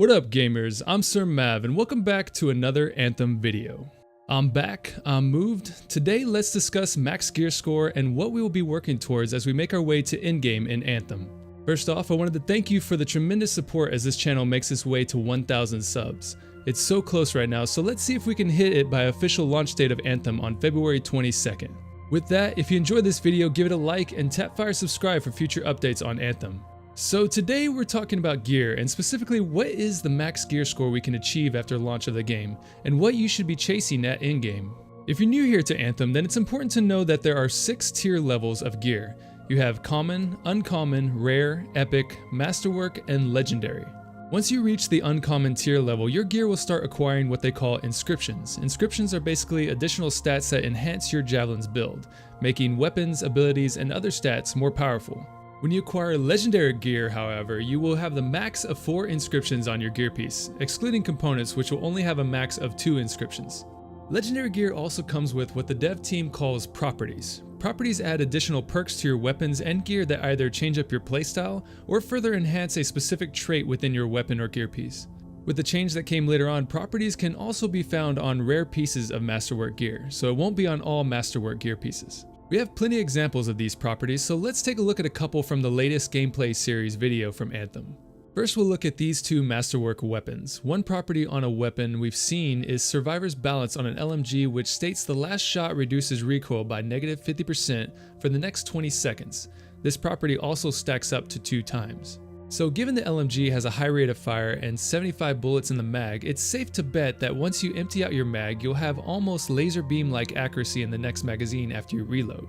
What up gamers, I'm Sir Mav and welcome back to another Anthem video. I'm back, I'm moved. Today let's discuss max gear score and what we will be working towards as we make our way to endgame in Anthem. First off, I wanted to thank you for the tremendous support as this channel makes its way to 1,000 subs. It's so close right now, so let's see if we can hit it by official launch date of Anthem on February 22nd. With that, if you enjoyed this video, give it a like and tap fire subscribe for future updates on Anthem. So today we're talking about gear, and specifically what is the max gear score we can achieve after launch of the game, and what you should be chasing at in-game. If you're new here to Anthem, then it's important to know that there are 6 tier levels of gear. You have common, uncommon, rare, epic, masterwork, and legendary. Once you reach the uncommon tier level, your gear will start acquiring what they call inscriptions. Inscriptions are basically additional stats that enhance your javelin's build, making weapons, abilities, and other stats more powerful. When you acquire legendary gear, however, you will have the max of 4 inscriptions on your gear piece, excluding components which will only have a max of 2 inscriptions. Legendary gear also comes with what the dev team calls properties. Properties add additional perks to your weapons and gear that either change up your playstyle or further enhance a specific trait within your weapon or gear piece. With the change that came later on, properties can also be found on rare pieces of masterwork gear, so it won't be on all masterwork gear pieces. We have plenty of examples of these properties, so let's take a look at a couple from the latest gameplay series video from Anthem. First, we'll look at these 2 masterwork weapons. One property on a weapon we've seen is Survivor's Balance on an LMG, which states the last shot reduces recoil by negative 50% for the next 20 seconds. This property also stacks up to 2 times. So given the LMG has a high rate of fire and 75 bullets in the mag, it's safe to bet that once you empty out your mag, you'll have almost laser beam-like accuracy in the next magazine after you reload.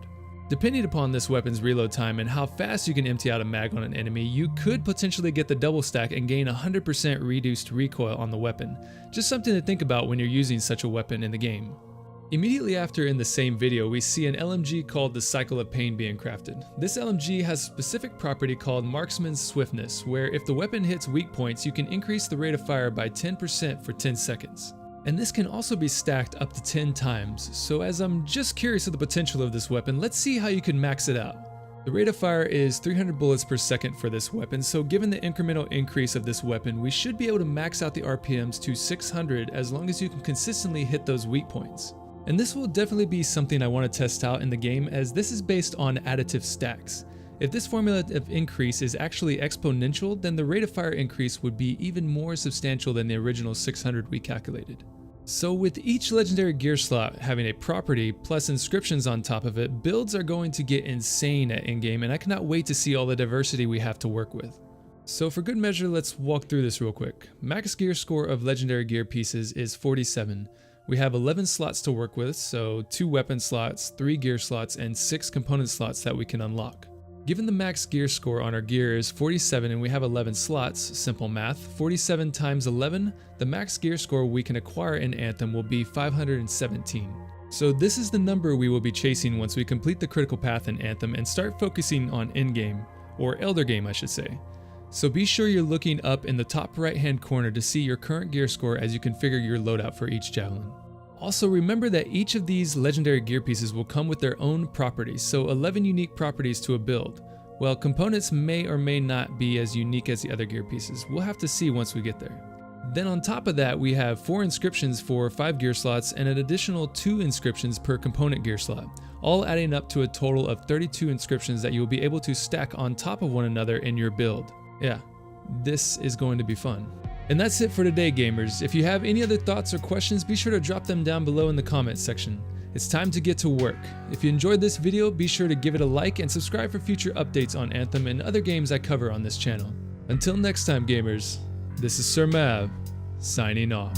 Depending upon this weapon's reload time and how fast you can empty out a mag on an enemy, you could potentially get the double stack and gain 100% reduced recoil on the weapon. Just something to think about when you're using such a weapon in the game. Immediately after in the same video, we see an LMG called the Cycle of Pain being crafted. This LMG has a specific property called Marksman's Swiftness, where if the weapon hits weak points, you can increase the rate of fire by 10% for 10 seconds. And this can also be stacked up to 10 times, so as I'm just curious of the potential of this weapon, let's see how you can max it out. The rate of fire is 300 bullets per second for this weapon, so given the incremental increase of this weapon, we should be able to max out the RPMs to 600 as long as you can consistently hit those weak points. And this will definitely be something I want to test out in the game, as this is based on additive stacks. If this formula of increase is actually exponential, then the rate of fire increase would be even more substantial than the original 600 we calculated. So with each legendary gear slot having a property plus inscriptions on top of it, builds are going to get insane at in-game, and I cannot wait to see all the diversity we have to work with. So for good measure, let's walk through this real quick. Max gear score of legendary gear pieces is 47. We have 11 slots to work with, so 2 weapon slots, 3 gear slots, and 6 component slots that we can unlock. Given the max gear score on our gear is 47 and we have 11 slots, simple math, 47 times 11, the max gear score we can acquire in Anthem will be 517. So this is the number we will be chasing once we complete the critical path in Anthem and start focusing on endgame, or elder game I should say. So be sure you're looking up in the top right hand corner to see your current gear score as you configure your loadout for each javelin. Also remember that each of these legendary gear pieces will come with their own properties, so 11 unique properties to a build. While components may or may not be as unique as the other gear pieces, we'll have to see once we get there. Then on top of that, we have 4 inscriptions for 5 gear slots and an additional 2 inscriptions per component gear slot, all adding up to a total of 32 inscriptions that you will be able to stack on top of one another in your build. Yeah, this is going to be fun. And that's it for today, gamers. If you have any other thoughts or questions, be sure to drop them down below in the comments section. It's time to get to work. If you enjoyed this video, be sure to give it a like and subscribe for future updates on Anthem and other games I cover on this channel. Until next time, gamers, this is Sir Mav, signing off.